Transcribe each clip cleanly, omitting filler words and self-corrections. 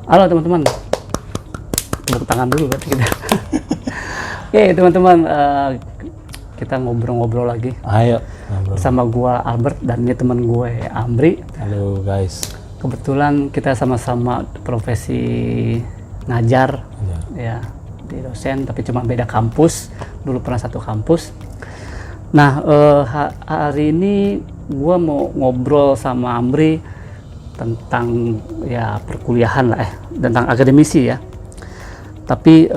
Halo teman-teman, tepuk tangan dulu berarti kita. Oke teman-teman, kita ngobrol-ngobrol lagi. Ayo ngobrol. Sama gua Albert dan ini teman gue Amri. Halo guys. Kebetulan kita sama-sama profesi ngajar, ya di dosen, tapi cuma beda kampus. Dulu pernah satu kampus. Nah, hari ini gua mau ngobrol sama Amri tentang ya perkuliahan lah, tentang akademisi ya. Tapi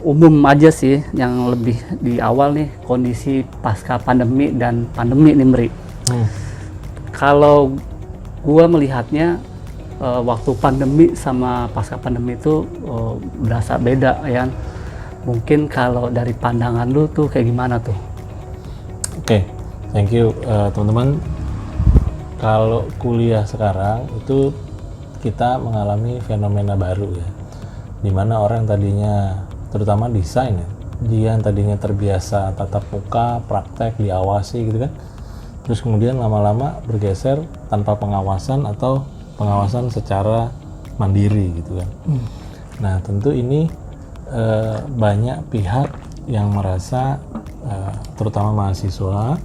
umum aja sih, yang lebih di awal nih kondisi pasca pandemi dan pandemi nih Mri. Kalau gua melihatnya waktu pandemi sama pasca pandemi itu berasa beda ya. Mungkin kalau dari pandangan lu tuh kayak gimana tuh? Oke, thank you teman-teman. Kalau kuliah sekarang itu kita mengalami fenomena baru ya, dimana orang tadinya, terutama desain ya, dia yang tadinya terbiasa tatap muka, praktek, diawasi gitu kan, terus kemudian lama-lama bergeser tanpa pengawasan atau pengawasan secara mandiri gitu kan. Nah tentu ini banyak pihak yang merasa, terutama mahasiswa,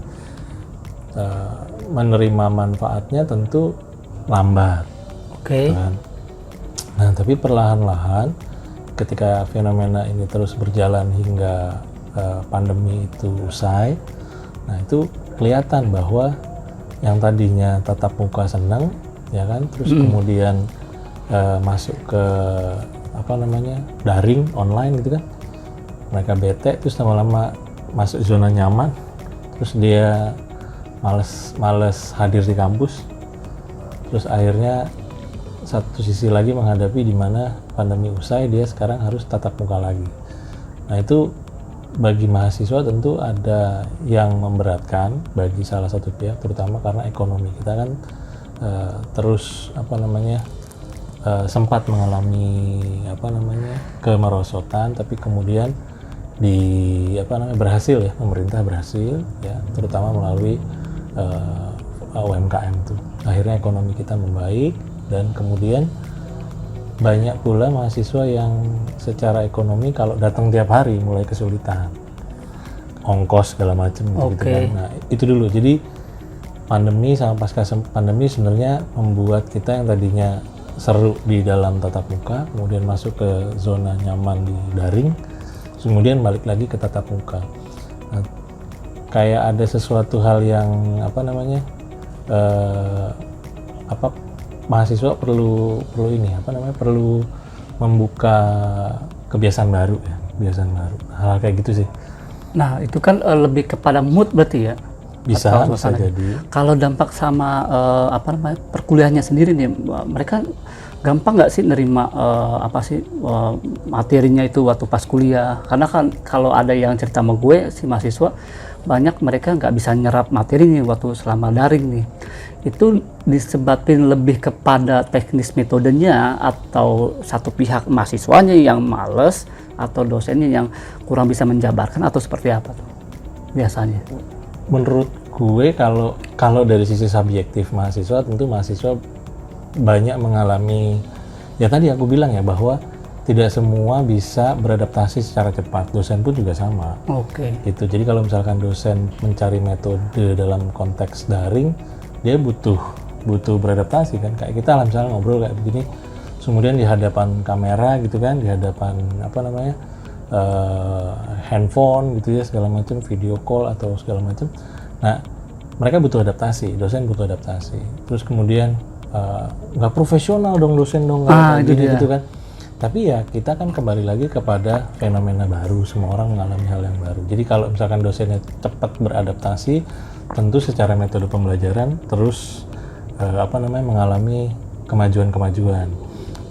menerima manfaatnya tentu lambat. Oke. Nah, tapi perlahan-lahan ketika fenomena ini terus berjalan hingga pandemi itu usai, nah itu kelihatan bahwa yang tadinya tatap muka senang, ya kan, terus kemudian masuk ke daring online gitu kan, mereka bete, terus lama-lama masuk zona nyaman, terus dia males hadir di kampus, terus akhirnya satu sisi lagi menghadapi di mana pandemi usai dia sekarang harus tatap muka lagi. Nah itu bagi mahasiswa tentu ada yang memberatkan bagi salah satu pihak, terutama karena ekonomi kita kan terus sempat mengalami kemerosotan, tapi kemudian berhasil ya, pemerintah berhasil ya, terutama melalui UMKM tuh. Akhirnya ekonomi kita membaik dan kemudian banyak pula mahasiswa yang secara ekonomi kalau datang tiap hari mulai kesulitan, ongkos segala macam gitu kan. Nah itu dulu. Jadi pandemi sama pasca pandemi sebenarnya membuat kita yang tadinya seru di dalam tatap muka kemudian masuk ke zona nyaman di daring, kemudian balik lagi ke tatap muka. Nah, kayak ada sesuatu hal yang mahasiswa perlu membuka kebiasaan baru ya, hal kayak gitu sih. Nah itu kan lebih kepada mood berarti ya? Bisa jadi. Kalau dampak sama perkuliahannya sendiri nih, mereka gampang nggak sih nerima materinya itu waktu pas kuliah? Karena kan kalau ada yang cerita sama gue si mahasiswa, banyak mereka nggak bisa nyerap materi nih waktu selama daring nih. Itu disebabkan lebih kepada teknis metodenya, atau satu pihak mahasiswanya yang males, atau dosennya yang kurang bisa menjabarkan, atau seperti apa tuh biasanya? Menurut gue kalau dari sisi subjektif mahasiswa, tentu mahasiswa banyak mengalami, ya tadi aku bilang ya, bahwa tidak semua bisa beradaptasi secara cepat. Dosen pun juga sama. Oke. Gitu. Jadi kalau misalkan dosen mencari metode dalam konteks daring, dia butuh beradaptasi kan. Kayak kita lah misalnya ngobrol kayak begini, kemudian di hadapan kamera gitu kan, di hadapan handphone gitu ya, segala macam, video call atau segala macam. Nah, mereka butuh adaptasi, dosen butuh adaptasi. Terus kemudian nggak profesional dong dosen dong, gitu kan. Tapi ya kita kan kembali lagi kepada fenomena baru, semua orang mengalami hal yang baru. Jadi kalau misalkan dosennya cepat beradaptasi, tentu secara metode pembelajaran terus mengalami kemajuan.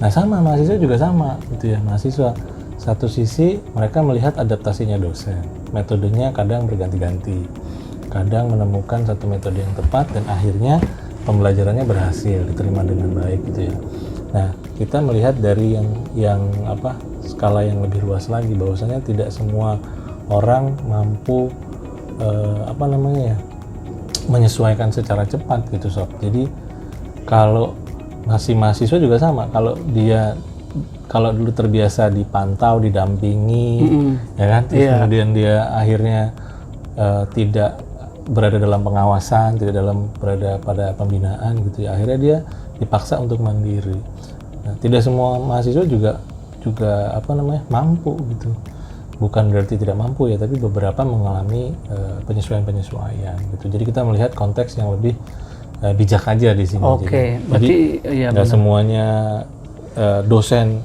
Nah sama mahasiswa juga sama gitu ya, mahasiswa satu sisi mereka melihat adaptasinya dosen, metodenya kadang berganti-ganti, kadang menemukan satu metode yang tepat dan akhirnya pembelajarannya berhasil diterima dengan baik gitu ya. Nah, kita melihat dari yang skala yang lebih luas lagi, bahwasanya tidak semua orang mampu menyesuaikan secara cepat gitu sob. Jadi kalau masih mahasiswa juga sama, kalau dia kalau dulu terbiasa dipantau, didampingi, ya kan, terus kemudian dia akhirnya tidak berada dalam pengawasan, tidak berada pada pembinaan gitu ya, akhirnya dia dipaksa untuk mandiri. Nah, tidak semua mahasiswa juga mampu gitu. Bukan berarti tidak mampu ya, tapi beberapa mengalami penyesuaian gitu. Jadi kita melihat konteks yang lebih bijak aja di sini. Oke, berarti ya nggak semuanya dosen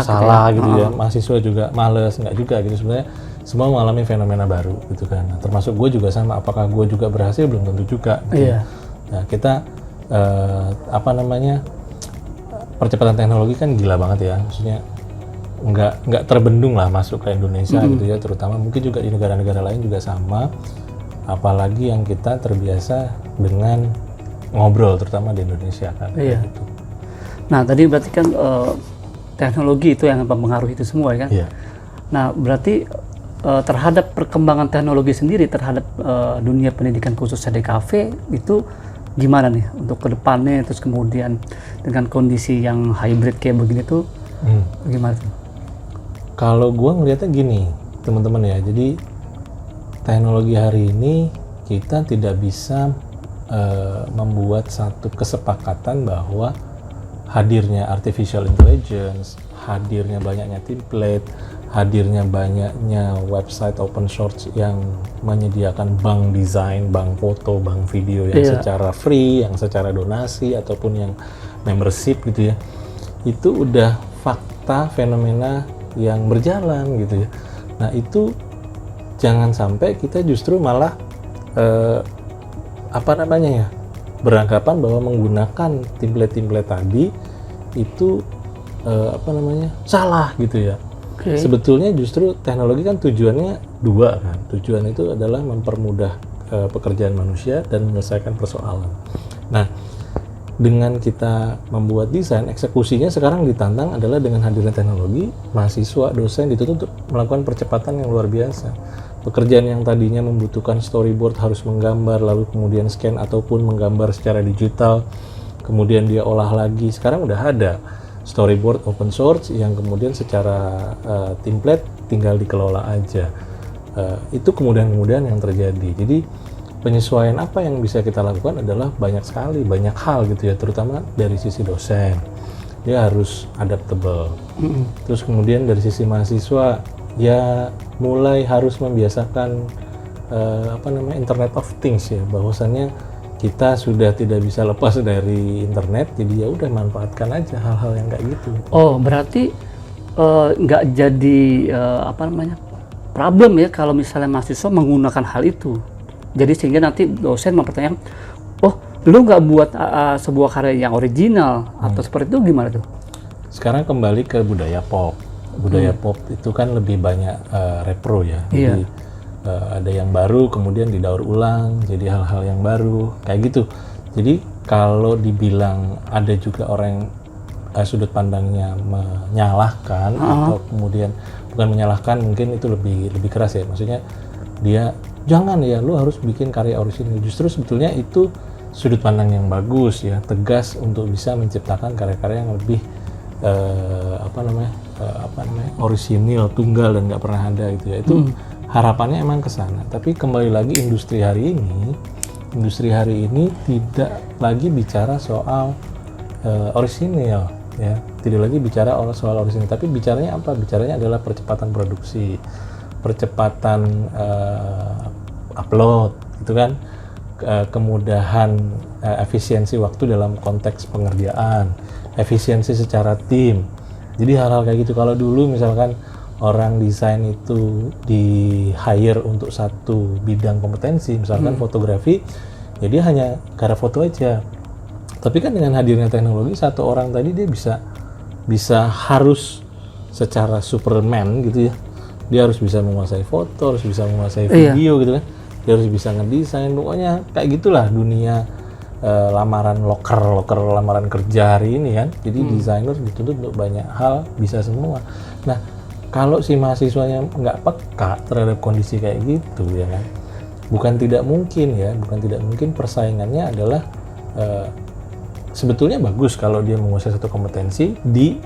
salah gitu ya, mahasiswa juga males, nggak juga gitu. Sebenarnya semua mengalami fenomena baru gitu kan. Nah, termasuk gue juga sama. Apakah gue juga berhasil? Belum tentu juga. Gitu. Nah, kita percepatan teknologi kan gila banget ya. Maksudnya nggak terbendung lah masuk ke Indonesia gitu ya, terutama mungkin juga di negara-negara lain juga sama, apalagi yang kita terbiasa dengan ngobrol, terutama di Indonesia kan. Gitu. Nah tadi berarti kan teknologi itu yang mempengaruhi itu semua ya kan. Nah berarti terhadap perkembangan teknologi sendiri terhadap dunia pendidikan khususnya DKV itu gimana nih untuk kedepannya, terus kemudian dengan kondisi yang hybrid kayak begini tuh gimana tuh? Kalau gue ngelihatnya gini, teman-teman ya, jadi teknologi hari ini kita tidak bisa membuat satu kesepakatan bahwa hadirnya artificial intelligence, hadirnya banyaknya template, hadirnya banyaknya website open source yang menyediakan bank desain, bank foto, bank video yang secara free, yang secara donasi, ataupun yang membership gitu ya, itu udah fakta, fenomena yang berjalan gitu ya. Nah itu jangan sampai kita justru malah beranggapan bahwa menggunakan template-template tadi itu salah gitu ya. Sebetulnya justru teknologi kan tujuannya dua kan. Tujuan itu adalah mempermudah pekerjaan manusia dan menyelesaikan persoalan. Nah, dengan kita membuat desain, eksekusinya sekarang ditantang adalah dengan hadirnya teknologi, mahasiswa, dosen dituntut untuk melakukan percepatan yang luar biasa. Pekerjaan yang tadinya membutuhkan storyboard, harus menggambar, lalu kemudian scan ataupun menggambar secara digital, kemudian dia olah lagi, sekarang udah ada storyboard open source yang kemudian secara template tinggal dikelola aja. Itu kemudian yang terjadi. Jadi penyesuaian apa yang bisa kita lakukan adalah banyak sekali, banyak hal gitu ya, terutama dari sisi dosen. Dia harus adaptable. Terus kemudian dari sisi mahasiswa, ya mulai harus membiasakan Internet of Things ya, bahwasannya kita sudah tidak bisa lepas dari internet, jadi ya udah manfaatkan aja hal-hal yang kayak gitu. Oh, berarti nggak jadi problem ya kalau misalnya mahasiswa menggunakan hal itu. Jadi sehingga nanti dosen mempertanyakan, oh lu nggak buat sebuah karya yang original atau seperti itu, gimana tuh? Sekarang kembali ke budaya pop. Budaya pop itu kan lebih banyak repro ya. Jadi ada yang baru kemudian didaur ulang jadi hal-hal yang baru kayak gitu. Jadi kalau dibilang ada juga orang yang sudut pandangnya menyalahkan atau kemudian bukan menyalahkan, mungkin itu lebih keras ya. Maksudnya dia jangan ya, lu harus bikin karya orisinil. Justru sebetulnya itu sudut pandang yang bagus ya, tegas untuk bisa menciptakan karya-karya yang lebih orisinil, tunggal dan nggak pernah ada gitu ya. Itu harapannya emang ke sana. Tapi kembali lagi industri hari ini tidak lagi bicara soal orisinil ya, tidak lagi bicara soal orisinil, tapi bicaranya apa? Bicaranya adalah percepatan produksi, percepatan upload gitu kan, kemudahan efisiensi waktu dalam konteks pengerjaan, efisiensi secara tim. Jadi hal-hal kayak gitu. Kalau dulu misalkan orang desain itu di hire untuk satu bidang kompetensi, misalkan fotografi, ya dia hanya karya foto aja. Tapi kan dengan hadirnya teknologi, satu orang tadi dia bisa harus secara Superman gitu ya. Dia harus bisa menguasai foto, harus bisa menguasai video gitu kan. Dia harus bisa ngedesain, pokoknya kayak gitulah dunia lamaran lamaran kerja hari ini kan. Jadi desainer dituntut untuk banyak hal, bisa semua. Nah, kalau si mahasiswanya nggak peka terhadap kondisi kayak gitu ya kan, bukan tidak mungkin persaingannya adalah sebetulnya bagus kalau dia menguasai satu kompetensi di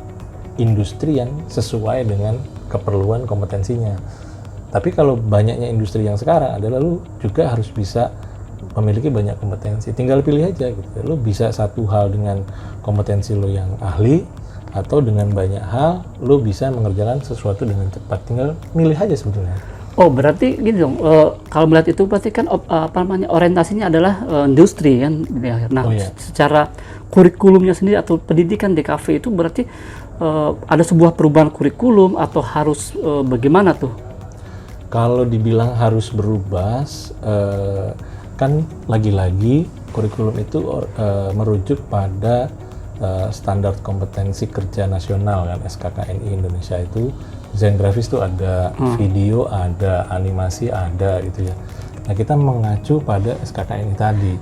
industri yang sesuai dengan keperluan kompetensinya. Tapi kalau banyaknya industri yang sekarang adalah lu juga harus bisa memiliki banyak kompetensi. Tinggal pilih aja gitu. Lu bisa satu hal dengan kompetensi lu yang ahli, atau dengan banyak hal lu bisa mengerjakan sesuatu dengan cepat. Tinggal milih aja sebetulnya. Oh, berarti gini dong, kalau melihat itu berarti kan orientasinya adalah industri kan. Nah, secara kurikulumnya sendiri atau pendidikan DKV itu berarti ada sebuah perubahan kurikulum atau harus bagaimana tuh? Kalau dibilang harus berubah, kan lagi-lagi kurikulum itu merujuk pada standar kompetensi kerja nasional kan, SKKNI Indonesia. Itu desain grafis tuh ada, video ada, animasi ada gitu ya. Nah, kita mengacu pada SKKNI tadi.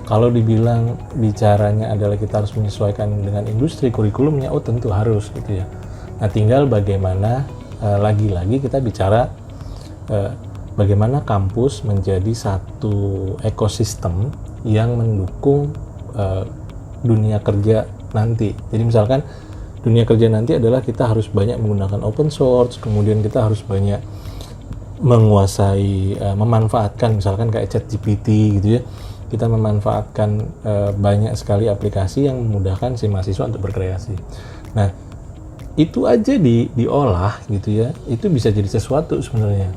Kalau dibilang bicaranya adalah kita harus menyesuaikan dengan industri kurikulumnya, oh tentu harus gitu ya. Nah, tinggal bagaimana lagi-lagi kita bicara bagaimana kampus menjadi satu ekosistem yang mendukung dunia kerja nanti. Jadi misalkan dunia kerja nanti adalah kita harus banyak menggunakan open source, kemudian kita harus banyak menguasai, memanfaatkan misalkan kayak ChatGPT gitu ya. Kita memanfaatkan banyak sekali aplikasi yang memudahkan si mahasiswa untuk berkreasi. Nah, itu aja diolah gitu ya, itu bisa jadi sesuatu sebenarnya.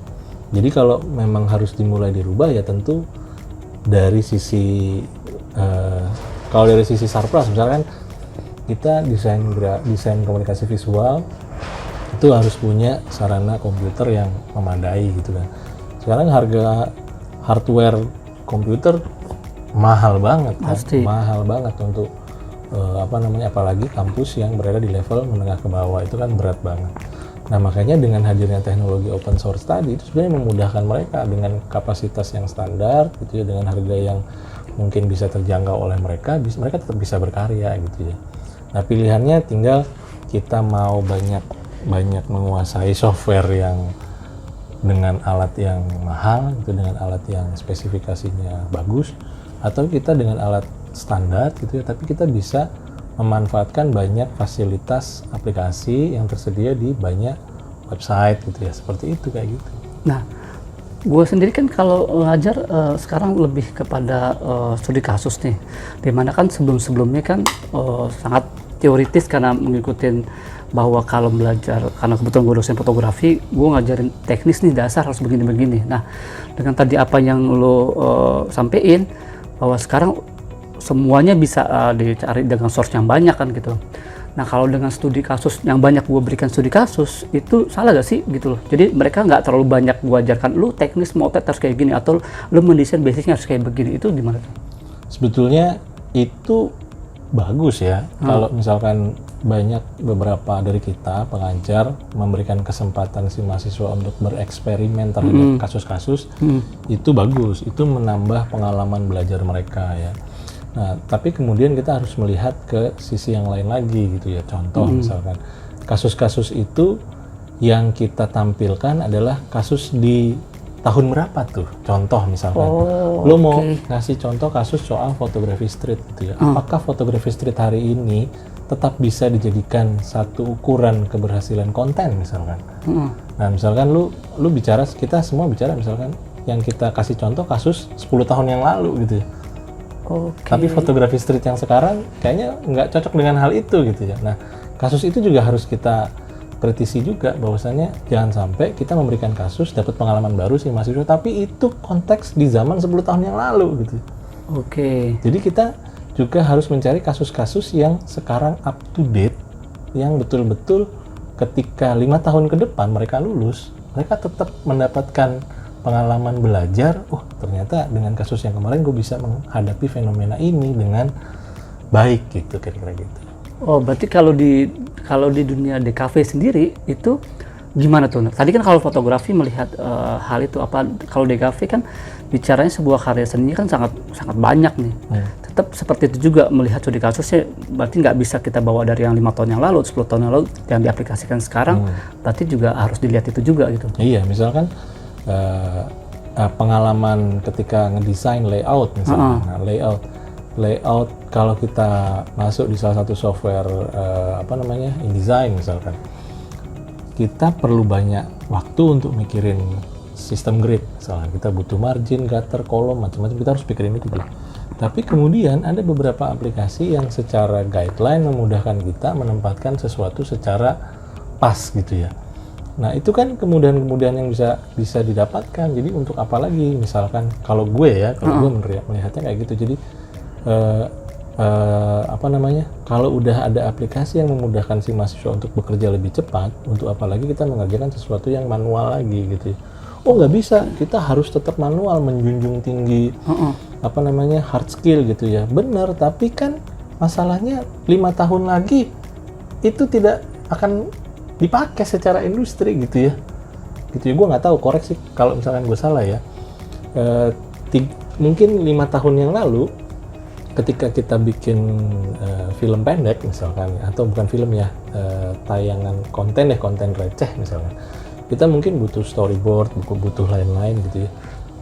Jadi kalau memang harus dimulai dirubah ya tentu dari sisi kalau dari sisi sarpras misalkan kita desain komunikasi visual itu harus punya sarana komputer yang memadai gitu kan. Sekarang harga hardware komputer mahal banget kan? Mahal banget untuk apalagi kampus yang berada di level menengah ke bawah, itu kan berat banget. Nah, makanya dengan hadirnya teknologi open source tadi itu sebenarnya memudahkan mereka dengan kapasitas yang standar gitu ya, dengan harga yang mungkin bisa terjangkau oleh mereka tetap bisa berkarya gitu ya. Nah, pilihannya tinggal kita mau banyak menguasai software yang dengan alat yang mahal gitu, dengan alat yang spesifikasinya bagus, atau kita dengan alat standar gitu ya, tapi kita bisa memanfaatkan banyak fasilitas aplikasi yang tersedia di banyak website gitu ya, seperti itu kayak gitu. Nah, gue sendiri kan kalau ngajar sekarang lebih kepada studi kasus nih, dimana kan sebelumnya kan sangat teoritis karena mengikutin bahwa kalau belajar, karena kebetulan gue dosen fotografi, gue ngajarin teknis nih dasar harus begini-begini. Nah, dengan tadi apa yang lo sampein bahwa sekarang semuanya bisa dicari dengan source yang banyak kan gitu. Nah, kalau dengan studi kasus yang banyak gue berikan studi kasus, itu salah gak sih gitu loh. Jadi mereka nggak terlalu banyak gue ajarkan, lu teknis mau harus kayak gini, atau lu mendesain basicnya harus kayak begini. Itu gimana tuh? Sebetulnya itu bagus ya, kalau misalkan beberapa dari kita pengajar memberikan kesempatan si mahasiswa untuk bereksperimen terhadap kasus-kasus, itu bagus, itu menambah pengalaman belajar mereka ya. Nah, tapi kemudian kita harus melihat ke sisi yang lain lagi gitu ya. Contoh misalkan kasus-kasus itu yang kita tampilkan adalah kasus di tahun berapa tuh? Contoh misalkan, lo mau ngasih contoh kasus soal fotografi street gitu ya. Apakah fotografi street hari ini tetap bisa dijadikan satu ukuran keberhasilan konten misalkan? Nah, misalkan lu bicara, kita semua bicara misalkan yang kita kasih contoh kasus 10 tahun yang lalu gitu ya. Tapi fotografi street yang sekarang kayaknya nggak cocok dengan hal itu gitu ya. Nah, kasus itu juga harus kita kritisi juga, bahwasannya jangan sampai kita memberikan kasus dapat pengalaman baru sih mahasiswa, tapi itu konteks di zaman 10 tahun yang lalu gitu. Jadi kita juga harus mencari kasus-kasus yang sekarang up to date, yang betul-betul ketika 5 tahun ke depan mereka lulus, mereka tetap mendapatkan pengalaman belajar. Ternyata dengan kasus yang kemarin gue bisa menghadapi fenomena ini dengan baik gitu, kira-kira gitu. Berarti kalau di dunia DKV sendiri itu gimana tuh? Tadi kan kalau fotografi melihat hal itu, apa kalau DKV kan bicaranya sebuah karya seni kan sangat banyak nih. Tetap seperti itu juga melihat studi kasusnya, berarti nggak bisa kita bawa dari yang 5 tahun yang lalu, 10 tahun yang lalu yang diaplikasikan sekarang, berarti juga harus dilihat itu juga gitu. Iya, misalkan pengalaman ketika ngedesain layout misalnya, layout layout kalau kita masuk di salah satu software InDesign misalkan, kita perlu banyak waktu untuk mikirin sistem grid. Misalnya kita butuh margin, gutter, kolom, macam-macam, kita harus pikirin itu dulu. Tapi kemudian ada beberapa aplikasi yang secara guideline memudahkan kita menempatkan sesuatu secara pas gitu ya. Nah itu kan kemudahan-kemudahan yang bisa didapatkan. Jadi untuk apa lagi? Misalkan kalau gue melihatnya kayak gitu. Jadi kalau udah ada aplikasi yang memudahkan si mahasiswa untuk bekerja lebih cepat, untuk apa lagi kita mengerjakan sesuatu yang manual lagi gitu ya. Oh nggak bisa, kita harus tetap manual, menjunjung tinggi hard skill gitu ya. Bener, tapi kan masalahnya 5 tahun lagi itu tidak akan dipakai secara industri gitu ya. Gitu ya, gue nggak tahu, koreksi kalau misalkan gue salah ya. Mungkin 5 tahun yang lalu ketika kita bikin film pendek misalkan, atau bukan film ya, tayangan konten receh misalkan, kita mungkin butuh storyboard, butuh lain-lain gitu ya,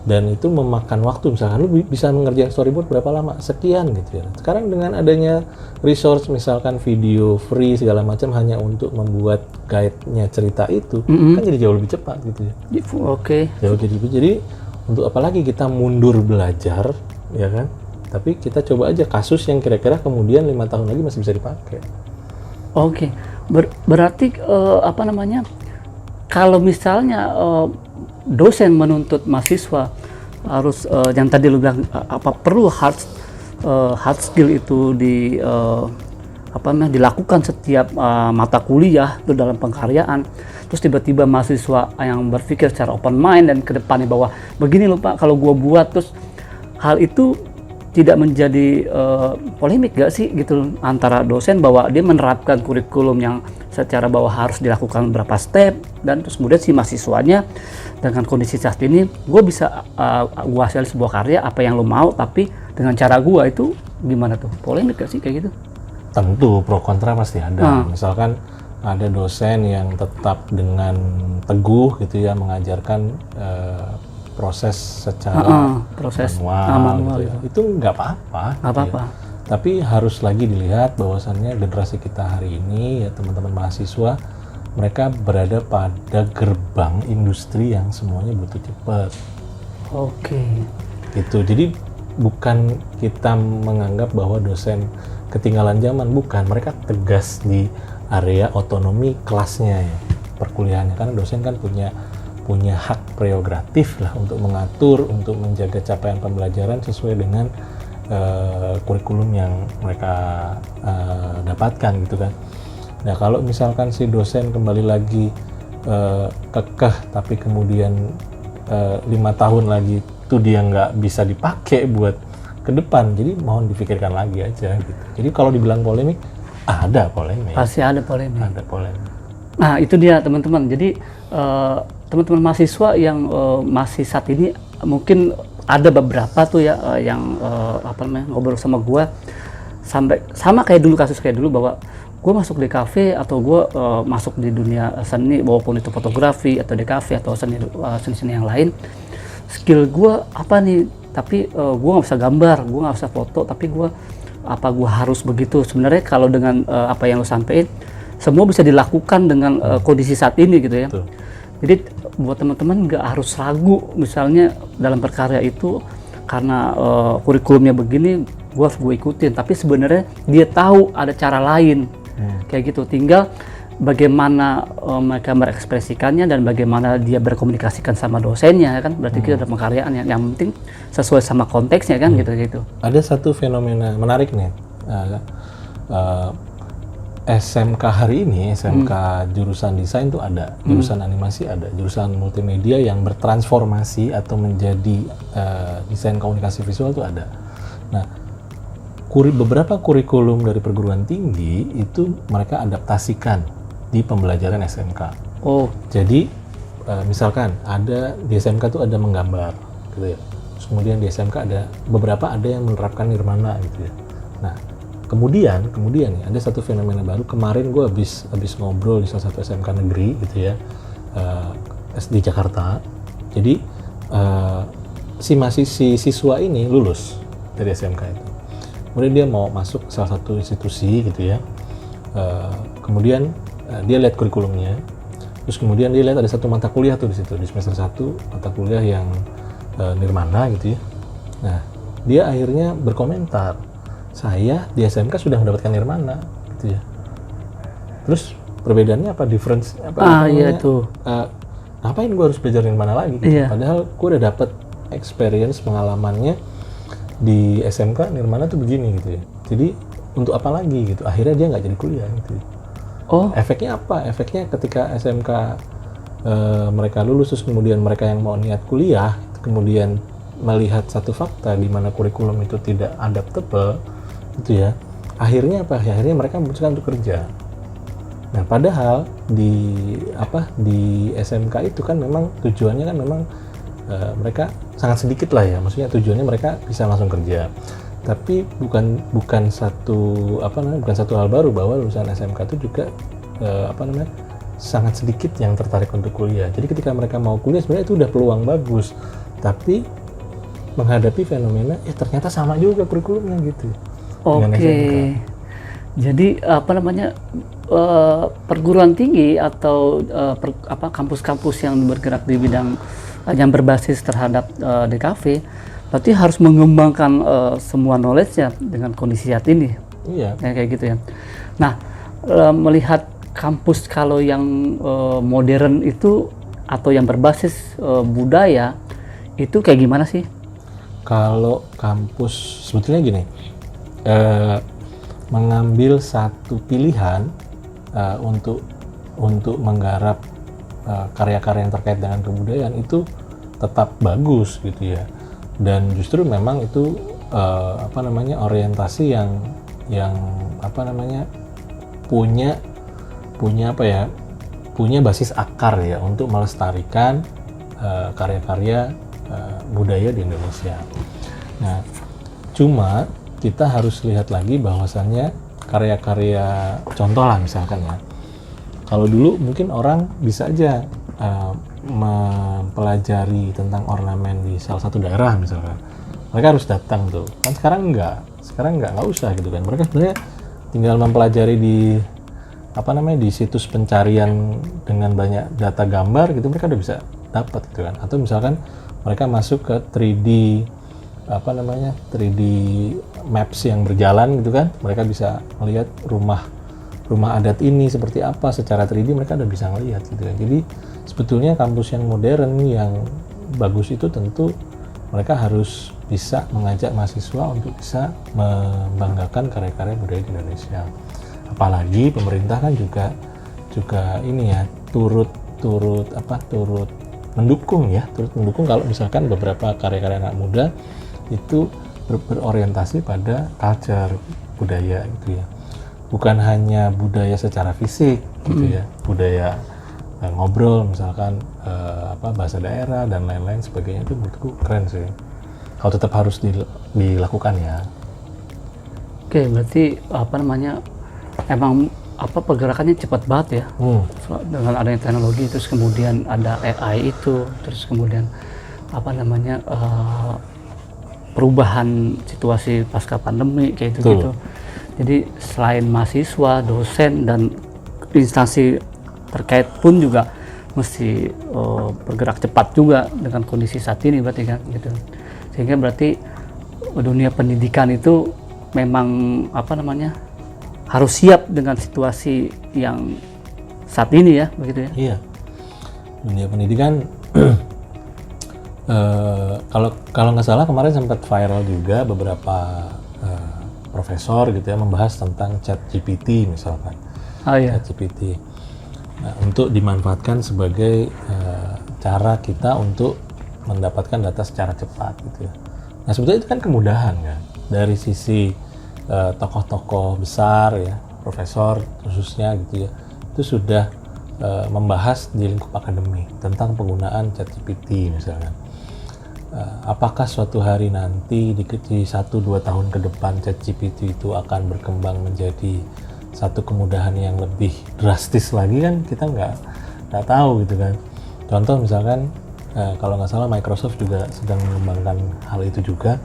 dan itu memakan waktu. Misalkan lu bisa mengerjakan storyboard berapa lama, sekian gitu ya. Sekarang dengan adanya resource misalkan video free segala macam hanya untuk membuat guide-nya cerita itu, kan jadi jauh lebih cepat gitu ya. Oke. Jadi untuk apalagi kita mundur belajar ya kan, tapi kita coba aja kasus yang kira-kira kemudian 5 tahun lagi masih bisa dipakai. Oke. Berarti kalau misalnya dosen menuntut mahasiswa harus yang tadi lu bilang perlu hard skill itu dilakukan setiap mata kuliah itu dalam pengkaryaan, terus tiba-tiba mahasiswa yang berpikir secara open mind dan ke depannya bahwa begini loh Pak kalau gua buat, terus hal itu tidak menjadi polemik gak sih gitu antara dosen bahwa dia menerapkan kurikulum yang secara bahwa harus dilakukan berapa step, dan terus kemudian si mahasiswanya dengan kondisi saat ini gue bisa gue hasil sebuah karya apa yang lo mau tapi dengan cara gue, itu gimana tuh, polemik gak sih kayak gitu? Tentu pro kontra pasti ada. Misalkan ada dosen yang tetap dengan teguh gitu ya mengajarkan proses secara manual gitu. Itu nggak apa-apa. Tapi harus lagi dilihat bahwasannya generasi kita hari ini ya, teman-teman mahasiswa, mereka berada pada gerbang industri yang semuanya butuh cepat. Oke. Gitu. Jadi bukan kita menganggap bahwa dosen ketinggalan zaman, bukan. Mereka tegas di area otonomi kelasnya ya, perkuliahannya, karena dosen kan punya hak prerogatif lah untuk mengatur, untuk menjaga capaian pembelajaran sesuai dengan kurikulum yang mereka dapatkan gitu kan. Nah kalau misalkan si dosen kembali lagi kekeh tapi kemudian 5 tahun lagi itu dia nggak bisa dipakai buat ke depan, jadi mohon dipikirkan lagi aja gitu. Jadi kalau dibilang polemik, ada polemik. Pasti ada polemik. Ada polemik. Nah itu dia teman-teman. Jadi teman-teman mahasiswa yang masih saat ini mungkin ada beberapa tuh ya yang ngobrol sama gue sampai sama kayak dulu bahwa gue masuk di kafe atau gue masuk di dunia seni, walaupun itu fotografi atau di kafe atau seni yang lain, skill gue apa nih, tapi gue nggak bisa gambar, gue nggak bisa foto, tapi gue harus begitu. Sebenarnya kalau dengan apa yang lo sampein, semua bisa dilakukan dengan kondisi saat ini gitu ya. Betul. Jadi buat teman-teman nggak harus ragu misalnya dalam berkarya itu karena kurikulumnya begini gue ikutin, tapi sebenarnya dia tahu ada cara lain kayak gitu, tinggal bagaimana mereka berekspresikannya dan bagaimana dia berkomunikasikan sama dosennya kan, berarti kita ada pengkaryaan yang penting sesuai sama konteksnya kan gitu. Ada satu fenomena menarik nih, SMK hari ini, SMK jurusan desain tuh ada, jurusan animasi ada, jurusan multimedia yang bertransformasi atau menjadi desain komunikasi visual tuh ada. Nah, beberapa kurikulum dari perguruan tinggi itu mereka adaptasikan di pembelajaran SMK. Oh. Jadi misalkan ada di SMK tuh ada menggambar, gitu ya. Terus kemudian di SMK ada beberapa yang menerapkan nirmana gitu ya. Nah, Kemudian nih ada satu fenomena baru. Kemarin gue habis ngobrol di salah satu SMK negeri gitu ya, di Jakarta. Jadi si siswa ini lulus dari SMK itu. kemudian dia mau masuk ke salah satu institusi gitu ya. Kemudian dia lihat kurikulumnya, terus kemudian dia lihat ada satu mata kuliah tuh di situ, di semester 1 mata kuliah yang nirmana gitu ya. Nah, dia akhirnya berkomentar, saya di SMK sudah mendapatkan nirmana gitu ya. Terus perbedaannya apa, difference apa iya tuh. Ngapain gue harus belajar nirmana lagi gitu? Iya. Padahal gue udah dapet experience, pengalamannya di SMK nirmana tuh begini gitu ya. Jadi untuk apa lagi gitu? Akhirnya dia nggak jadi kuliah gitu. Efeknya apa? Efeknya ketika SMK mereka lulus, terus kemudian mereka yang mau niat kuliah, kemudian melihat satu fakta di mana kurikulum itu tidak adaptable gitu ya. Akhirnya apa? Akhirnya mereka memutuskan untuk kerja. Nah, padahal di SMK itu kan memang tujuannya kan memang mereka sangat sedikit lah ya. Maksudnya tujuannya mereka bisa langsung kerja. Tapi bukan satu hal baru bahwa lulusan SMK itu juga sangat sedikit yang tertarik untuk kuliah. Jadi ketika mereka mau kuliah sebenarnya itu udah peluang bagus. Tapi menghadapi fenomena ternyata sama juga kurikulumnya gitu. Oke. Jadi perguruan tinggi atau kampus-kampus yang bergerak di bidang yang berbasis terhadap DKV berarti harus mengembangkan semua knowledge-nya dengan kondisi saat ini. Iya. Kayak gitu ya. Nah, melihat kampus kalau yang modern itu atau yang berbasis budaya itu kayak gimana sih? Kalau kampus sebetulnya gini, mengambil satu pilihan untuk menggarap karya-karya yang terkait dengan kebudayaan itu tetap bagus gitu ya. Dan justru memang itu orientasi yang punya basis akar ya untuk melestarikan karya-karya budaya di Indonesia. Nah, cuma kita harus lihat lagi bahwasannya karya-karya, contoh lah misalkan ya, kalau dulu mungkin orang bisa aja mempelajari tentang ornamen di salah satu daerah misalkan, mereka harus datang tuh, kan sekarang nggak usah gitu kan. Mereka sebenarnya tinggal mempelajari di situs pencarian dengan banyak data gambar gitu, mereka udah bisa dapat gitu kan. Atau misalkan mereka masuk ke 3D maps yang berjalan gitu kan, mereka bisa melihat rumah adat ini seperti apa secara 3D, mereka udah bisa ngelihat gitu kan. Jadi sebetulnya kampus yang modern yang bagus itu tentu mereka harus bisa mengajak mahasiswa untuk bisa membanggakan karya-karya budaya di Indonesia. Apalagi pemerintah kan juga ini ya turut mendukung kalau misalkan beberapa karya-karya anak muda itu berorientasi pada culture, budaya gitu ya. Bukan hanya budaya secara fisik gitu ya, budaya ngobrol misalkan bahasa daerah dan lain-lain sebagainya, itu menurutku keren sih. Kalau tetap harus dilakukan ya. Oke, berarti emang pergerakannya cepat banget ya. Dengan adanya teknologi, terus kemudian ada AI itu, terus kemudian perubahan situasi pasca pandemi kayak gitu. Jadi selain mahasiswa, dosen dan instansi terkait pun juga mesti bergerak cepat juga dengan kondisi saat ini berarti kan gitu. Sehingga berarti dunia pendidikan itu memang harus siap dengan situasi yang saat ini ya, begitu ya? Iya. Dunia pendidikan kalau nggak salah kemarin sempat viral juga beberapa profesor gitu ya membahas tentang ChatGPT misalkan. ChatGPT. Nah, untuk dimanfaatkan sebagai cara kita untuk mendapatkan data secara cepat gitu ya. Nah, sebetulnya itu kan kemudahan kan dari sisi tokoh-tokoh besar ya, profesor khususnya gitu ya, itu sudah membahas di lingkup akademik tentang penggunaan ChatGPT misalkan. Apakah suatu hari nanti di 1-2 tahun ke depan ChatGPT itu akan berkembang menjadi satu kemudahan yang lebih drastis lagi, kan kita nggak tahu gitu kan. Contoh misalkan kalau nggak salah Microsoft juga sedang mengembangkan hal itu juga.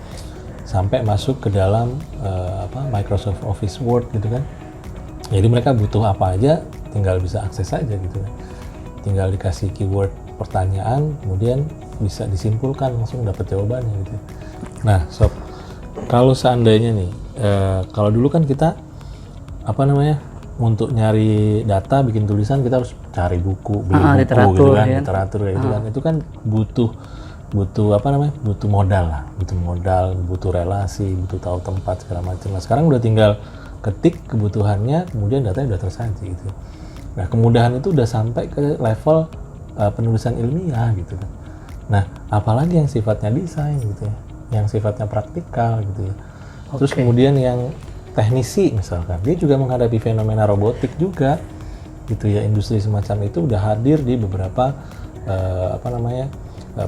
sampai masuk ke dalam Microsoft Office Word gitu kan. Jadi mereka butuh apa aja tinggal bisa akses aja gitu kan. Tinggal dikasih keyword pertanyaan, kemudian bisa disimpulkan langsung dapat jawabannya gitu. Nah, Sob, kalau seandainya nih, kalau dulu kan kita untuk nyari data, bikin tulisan kita harus cari buku, beli buku gitu kan, literatur kayak gitu kan. Itu kan butuh modal lah, butuh relasi, butuh tahu tempat segala macam. Nah, sekarang udah tinggal ketik kebutuhannya, kemudian datanya udah tersaji gitu. Nah, kemudahan itu udah sampai ke level penulisan ilmiah gitu kan. Nah, apalagi yang sifatnya desain gitu ya, yang sifatnya praktikal gitu ya. Terus kemudian yang teknisi misalkan, dia juga menghadapi fenomena robotik juga gitu ya. Industri semacam itu udah hadir di beberapa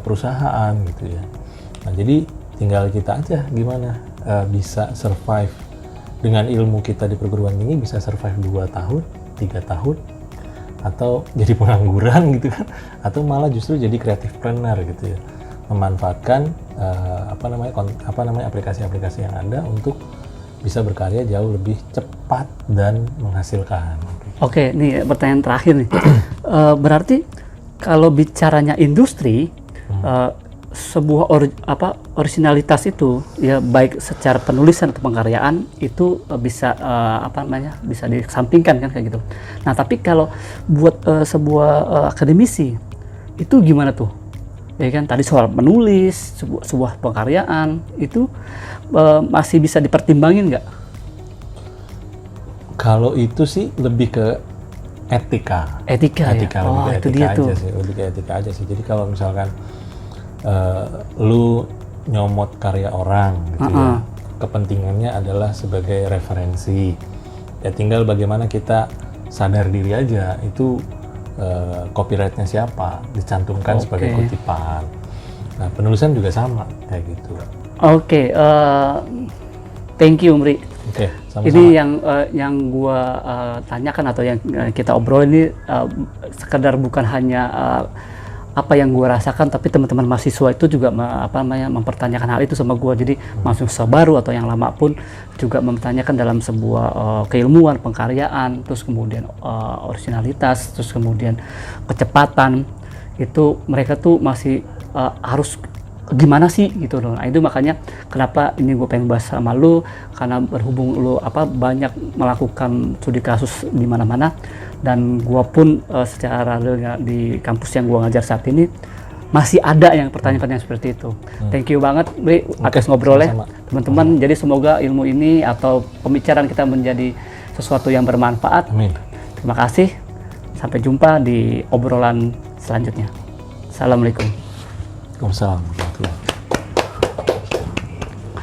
perusahaan gitu ya. Nah, jadi tinggal kita aja gimana bisa survive dengan ilmu kita di perguruan tinggi, bisa survive 2 tahun, 3 tahun, atau jadi pengangguran gitu kan, atau malah justru jadi creative planner gitu ya, memanfaatkan aplikasi-aplikasi yang ada untuk bisa berkarya jauh lebih cepat dan menghasilkan. Oke, nih pertanyaan terakhir nih. Berarti kalau bicaranya industri, sebuah originalitas itu ya, baik secara penulisan atau pengkaryaan itu bisa bisa dikesampingkan kan kayak gitu. Nah, tapi kalau buat sebuah akademisi itu gimana tuh? Ya kan tadi soal menulis sebuah pengkaryaan itu masih bisa dipertimbangin nggak? Kalau itu sih lebih ke etika ya? Lebih ke etika aja sih. Jadi kalau misalkan lu nyomot karya orang gitu ya, kepentingannya adalah sebagai referensi ya, tinggal bagaimana kita sadar diri aja itu copyrightnya siapa, dicantumkan sebagai kutipan. Nah, penulisan juga sama kayak gitu. Thank you, Mri. Sama-sama. Ini yang gua tanyakan atau yang kita obrol ini sekedar bukan hanya apa yang gue rasakan, tapi teman-teman mahasiswa itu juga mempertanyakan hal itu sama gue. Jadi mahasiswa baru atau yang lama pun juga mempertanyakan dalam sebuah keilmuan, pengkaryaan, terus kemudian originalitas, terus kemudian kecepatan, itu mereka tuh masih harus gimana sih gitu loh. Nah, itu makanya kenapa ini gue pengen bahas sama lu, karena berhubung lu banyak melakukan studi kasus di mana-mana, dan gua pun secara di kampus yang gua ngajar saat ini masih ada yang pertanyaan-pertanyaan seperti itu. Thank you banget, Bri, atas ngobrolnya, teman-teman. Jadi semoga ilmu ini atau pembicaraan kita menjadi sesuatu yang bermanfaat. Amin. Terima kasih. Sampai jumpa di obrolan selanjutnya. Assalamualaikum. Waalaikumsalam.